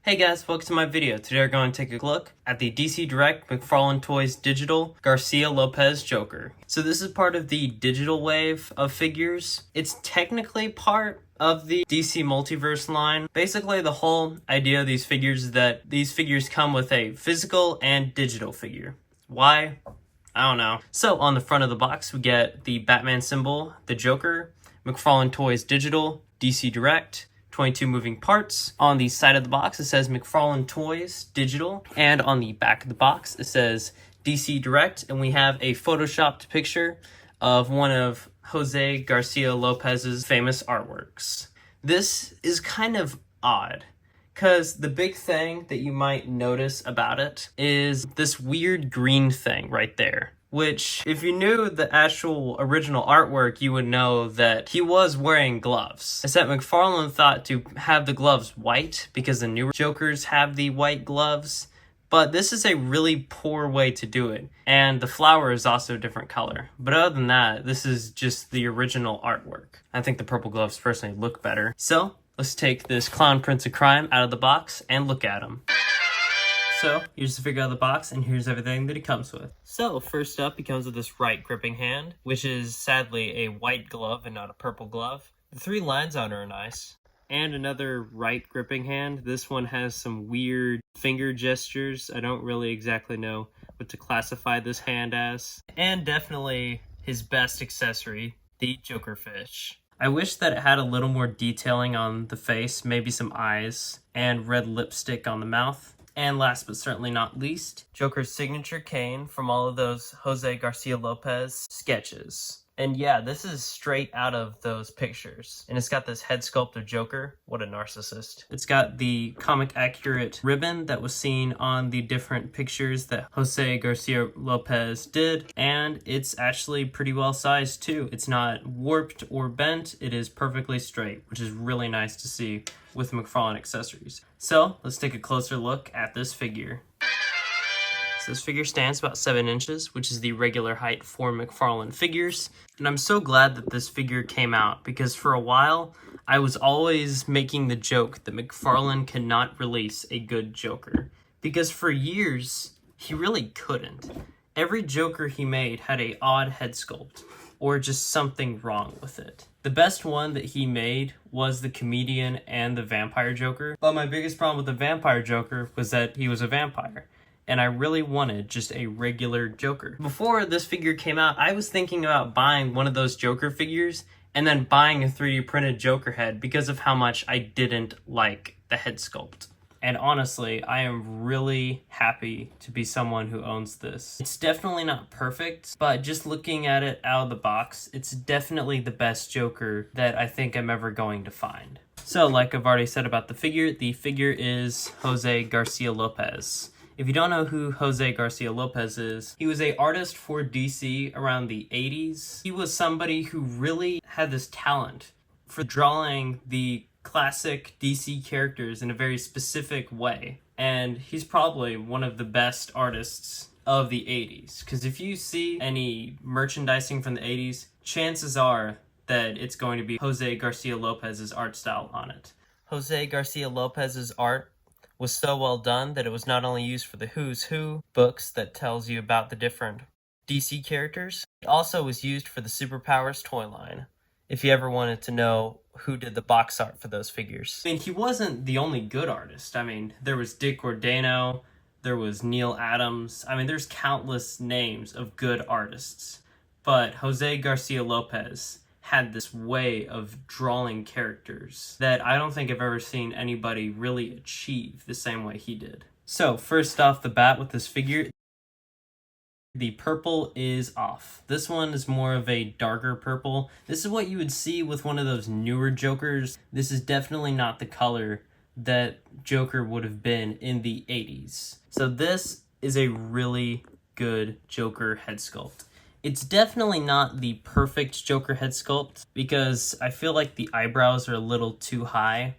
Hey guys, welcome to my video. Today we're going to take a look at the DC Direct McFarlane Toys Digital Garcia-López Joker. So this is part of the digital wave of figures. It's technically part of the DC Multiverse line. Basically, the whole idea of these figures is that these figures come with a physical and digital figure. Why? I don't know. So on the front of the box, we get the Batman symbol, the Joker, McFarlane Toys Digital, DC Direct, 22 moving parts. On the side of the box, it says McFarlane Toys Digital. And on the back of the box, it says DC Direct. And we have a photoshopped picture of one of José Garcia-López's famous artworks. This is kind of odd, because the big thing that you might notice about it is this weird green thing right there. Which, if you knew the actual original artwork, you would know that he was wearing gloves. Except McFarlane thought to have the gloves white because the newer Jokers have the white gloves. But this is a really poor way to do it. And the flower is also a different color. But other than that, this is just the original artwork. I think the purple gloves personally look better. So, let's take this Clown Prince of Crime out of the box and look at him. So, here's the figure out of the box, and here's everything that it comes with. So, first up, he comes with this right gripping hand, which is sadly a white glove and not a purple glove. The three lines on it are nice. And another right gripping hand. This one has some weird finger gestures. I don't really exactly know what to classify this hand as. And definitely his best accessory, the Joker fish. I wish that it had a little more detailing on the face, maybe some eyes, and red lipstick on the mouth. And last but certainly not least, Joker's signature cane from all of those José Garcia-López sketches. And yeah, this is straight out of those pictures. And it's got this head sculpt of Joker. What a narcissist. It's got the comic accurate ribbon that was seen on the different pictures that José Garcia-López did. And it's actually pretty well sized too. It's not warped or bent. It is perfectly straight, which is really nice to see with McFarlane accessories. So let's take a closer look at this figure. So this figure stands about 7 inches, which is the regular height for McFarlane figures. And I'm so glad that this figure came out, because for a while, I was always making the joke that McFarlane cannot release a good Joker. Because for years, he really couldn't. Every Joker he made had an odd head sculpt, or just something wrong with it. The best one that he made was the comedian and the vampire Joker. But my biggest problem with the vampire Joker was that he was a vampire. And I really wanted just a regular Joker. Before this figure came out, I was thinking about buying one of those Joker figures and then buying a 3D printed Joker head because of how much I didn't like the head sculpt. And honestly, I am really happy to be someone who owns this. It's definitely not perfect, but just looking at it out of the box, it's definitely the best Joker that I think I'm ever going to find. So, like I've already said about the figure is José Garcia-López. If you don't know who José Garcia-López is, he was an artist for DC around the 80s. He was somebody who really had this talent for drawing the classic DC characters in a very specific way. And he's probably one of the best artists of the 80s. Because if you see any merchandising from the 80s, chances are that it's going to be José Garcia-López's art style on it. José Garcia-López's art was so well done that it was not only used for the Who's Who books that tells you about the different DC characters, it also was used for the Superpowers toy line, if you ever wanted to know who did the box art for those figures. I mean, he wasn't the only good artist. I mean, there was Dick Ordano, there was Neil Adams. I mean, there's countless names of good artists. But José Garcia-López had this way of drawing characters that I don't think I've ever seen anybody really achieve the same way he did. So, first off the bat with this figure, the purple is off. This one is more of a darker purple. This is what you would see with one of those newer Jokers. This is definitely not the color that Joker would have been in the 80s. So this is a really good Joker head sculpt. It's definitely not the perfect Joker head sculpt because I feel like the eyebrows are a little too high.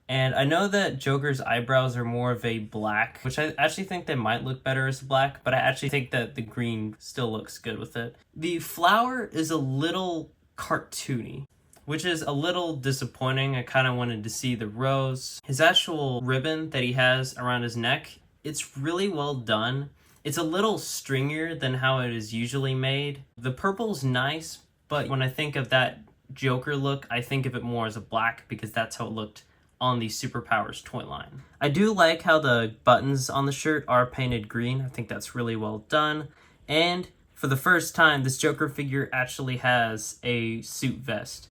And I know that Joker's eyebrows are more of a black, which I actually think they might look better as black, but I actually think that the green still looks good with it. The flower is a little cartoony, which is a little disappointing. I kind of wanted to see the rose. His actual ribbon that he has around his neck, it's really well done. It's a little stringier than how it is usually made. The purple's nice, but when I think of that Joker look, I think of it more as a black because that's how it looked on the Superpowers toy line. I do like how the buttons on the shirt are painted green. I think that's really well done. And for the first time, this Joker figure actually has a suit vest.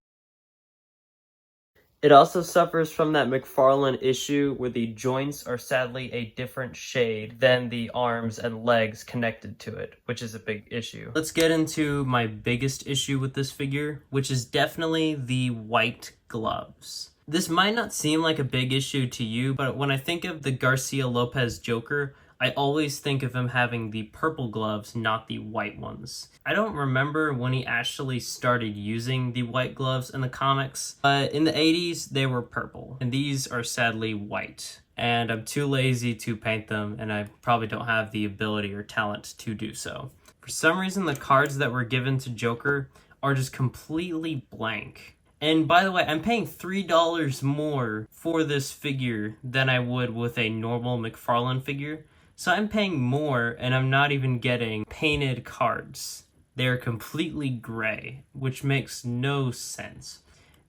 It also suffers from that Mcfarlane issue where the joints are sadly a different shade than the arms and legs connected to it, which is a big issue. Let's get into my biggest issue with this figure, which is definitely the white gloves. This might not seem like a big issue to you, but when I think of the Garcia-López Joker, I always think of him having the purple gloves, not the white ones. I don't remember when he actually started using the white gloves in the comics, but in the 80s, they were purple, and these are sadly white. And I'm too lazy to paint them, and I probably don't have the ability or talent to do so. For some reason, the cards that were given to Joker are just completely blank. And by the way, I'm paying $3 more for this figure than I would with a normal Mcfarlane figure. So I'm paying more and I'm not even getting painted cards. They're completely gray, which makes no sense.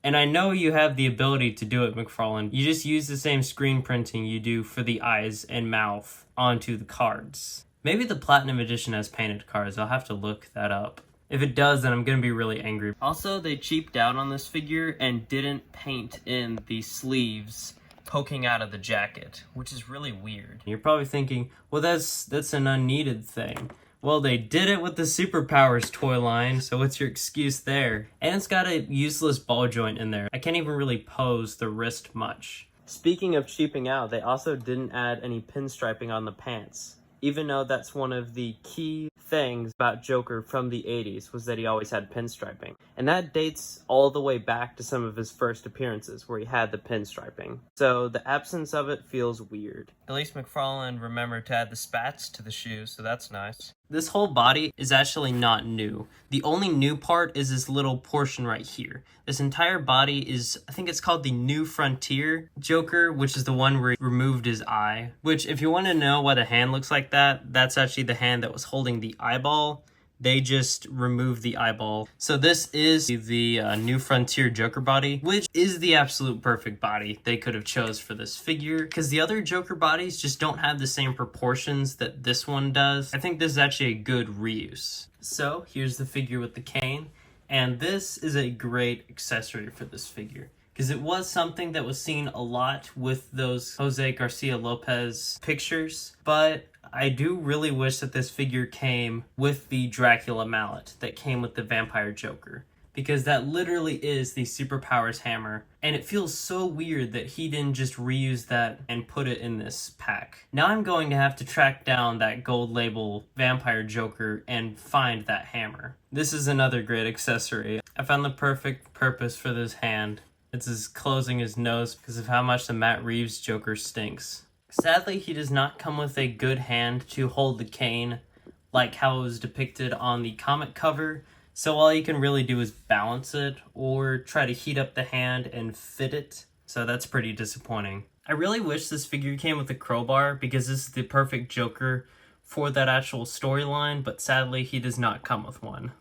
And I know you have the ability to do it, Mcfarlane. You just use the same screen printing you do for the eyes and mouth onto the cards. Maybe the Platinum Edition has painted cards. I'll have to look that up. If it does, then I'm gonna be really angry. Also, they cheaped out on this figure and didn't paint in the sleeves poking out of the jacket, which is really weird. You're probably thinking, well, that's an unneeded thing. Well, they did it with the Superpowers toy line, so what's your excuse there? And it's got a useless ball joint in there. I can't even really pose the wrist much. Speaking of cheaping out, they also didn't add any pinstriping on the pants, even though that's one of the key things about Joker from the 80s was that he always had pinstriping. And that dates all the way back to some of his first appearances where he had the pinstriping. So the absence of it feels weird. At least Mcfarlane remembered to add the spats to the shoes, so that's nice. This whole body is actually not new. The only new part is this little portion right here. This entire body is, I think it's called the New Frontier Joker, which is the one where he removed his eye. Which, if you want to know why the hand looks like that, that's actually the hand that was holding the eyeball. They just removed the eyeball. So this is the New Frontier Joker body, which is the absolute perfect body they could have chose for this figure, because the other Joker bodies just don't have the same proportions that this one does. I think this is actually a good reuse. So here's the figure with the cane, and this is a great accessory for this figure, because it was something that was seen a lot with those Jose Garcia-Lopez pictures, but I do really wish that this figure came with the Dracula mallet that came with the Vampire Joker, because that literally is the Superpowers hammer, and it feels so weird that he didn't just reuse that and put it in this pack. Now I'm going to have to track down that gold label Vampire Joker and find that hammer. This is another great accessory. I found the perfect purpose for this hand. It's his closing his nose because of how much the Matt Reeves Joker stinks. Sadly, he does not come with a good hand to hold the cane like how it was depicted on the comic cover, so all you can really do is balance it or try to heat up the hand and fit it, so that's pretty disappointing. I really wish this figure came with a crowbar because this is the perfect Joker for that actual storyline, but sadly he does not come with one.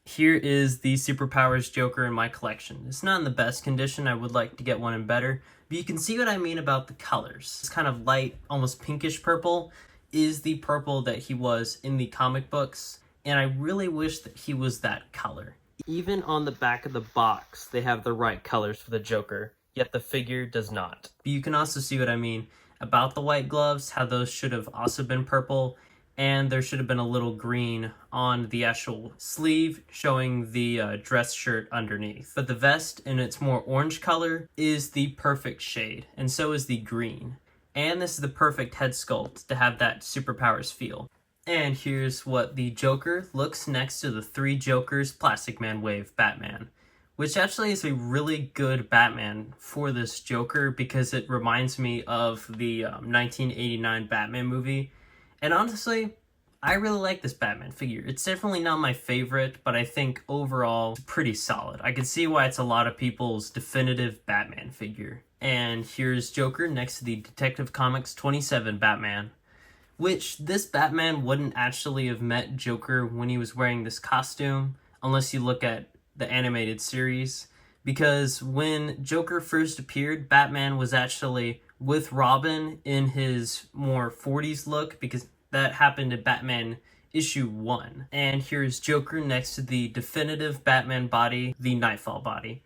Here is the Superpowers Joker in my collection. It's not in the best condition. I would like to get one in better, but you can see what I mean about the colors. This kind of light, almost pinkish purple is the purple that he was in the comic books, and I really wish that he was that color. Even on the back of the box, they have the right colors for the Joker, yet the figure does not. But you can also see what I mean about the white gloves, how those should have also been purple, and there should have been a little green on the actual sleeve showing the dress shirt underneath. But the vest in its more orange color is the perfect shade, and so is the green. And this is the perfect head sculpt to have that Superpowers feel. And here's what the Joker looks next to the Three Jokers Plastic Man Wave Batman, which actually is a really good Batman for this Joker because it reminds me of the 1989 Batman movie. And honestly, I really like this Batman figure. It's definitely not my favorite, but I think overall it's pretty solid. I can see why it's a lot of people's definitive Batman figure. And here's Joker next to the Detective Comics 27 Batman, which this Batman wouldn't actually have met Joker when he was wearing this costume, unless you look at the animated series. Because when Joker first appeared, Batman was actually with Robin in his more 40s look, because that happened in Batman issue 1. And here's Joker next to the definitive Batman body, the Nightfall body.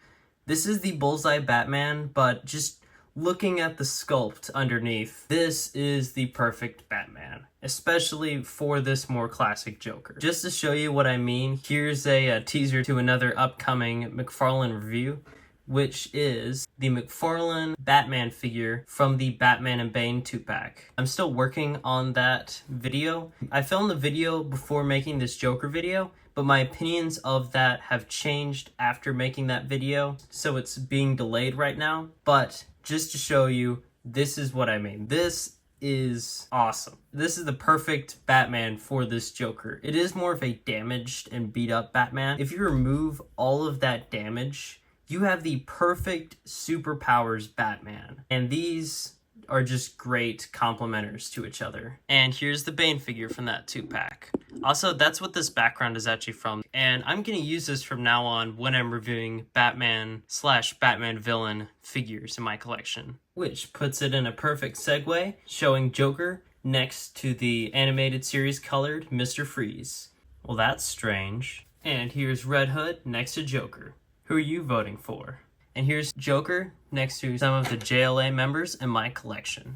This is the Bullseye Batman, but just looking at the sculpt underneath, this is the perfect Batman, especially for this more classic Joker. Just to show you what I mean, here's a teaser to another upcoming Mcfarlane review, which is the Mcfarlane Batman figure from the Batman and Bane 2-pack. I'm still working on that video. I filmed the video before making this Joker video, but my opinions of that have changed after making that video, so it's being delayed right now. But just to show you, this is what I mean. This is awesome. This is the perfect Batman for this Joker. It is more of a damaged and beat up Batman. If you remove all of that damage, you have the perfect superpowers Batman. And these are just great complementers to each other. And here's the Bane figure from that 2-pack. Also, that's what this background is actually from. And I'm going to use this from now on when I'm reviewing Batman/Batman villain figures in my collection. Which puts it in a perfect segue, showing Joker next to the animated series colored Mr. Freeze. Well, that's strange. And here's Red Hood next to Joker. Who are you voting for? And here's Joker next to some of the JLA members in my collection.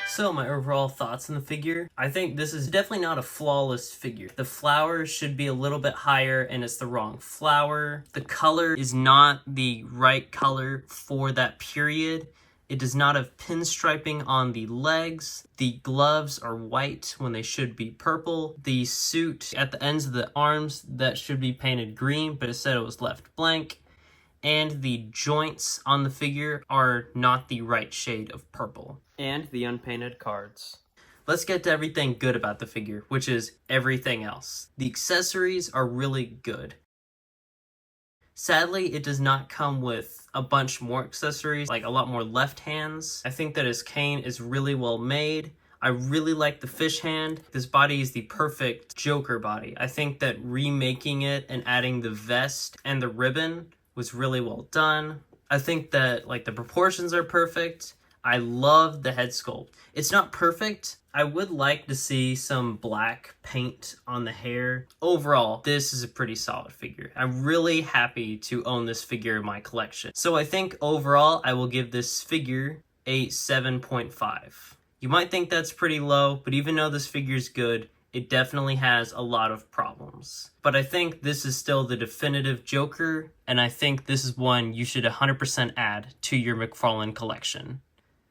So my overall thoughts on the figure, I think this is definitely not a flawless figure. The flower should be a little bit higher and it's the wrong flower. The color is not the right color for that period. It does not have pinstriping on the legs. The gloves are white when they should be purple. The suit at the ends of the arms, that should be painted green, but it said it was left blank. And the joints on the figure are not the right shade of purple. And the unpainted cards. Let's get to everything good about the figure, which is everything else. The accessories are really good. Sadly, it does not come with a bunch more accessories, like a lot more left hands. I think that his cane is really well made. I really like the fish hand. This body is the perfect Joker body. I think that remaking it and adding the vest and the ribbon was really well done. I think that like the proportions are perfect. I love the head sculpt. It's not perfect. I would like to see some black paint on the hair. Overall, this is a pretty solid figure. I'm really happy to own this figure in my collection. So I think overall, I will give this figure a 7.5. You might think that's pretty low, but even though this figure is good, it definitely has a lot of problems. But I think this is still the definitive Joker, and I think this is one you should 100% add to your Mcfarlane collection.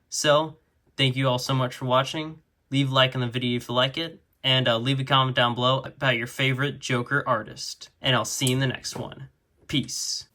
So, thank you all so much for watching. Leave a like on the video if you like it, and leave a comment down below about your favorite Joker artist. And I'll see you in the next one. Peace.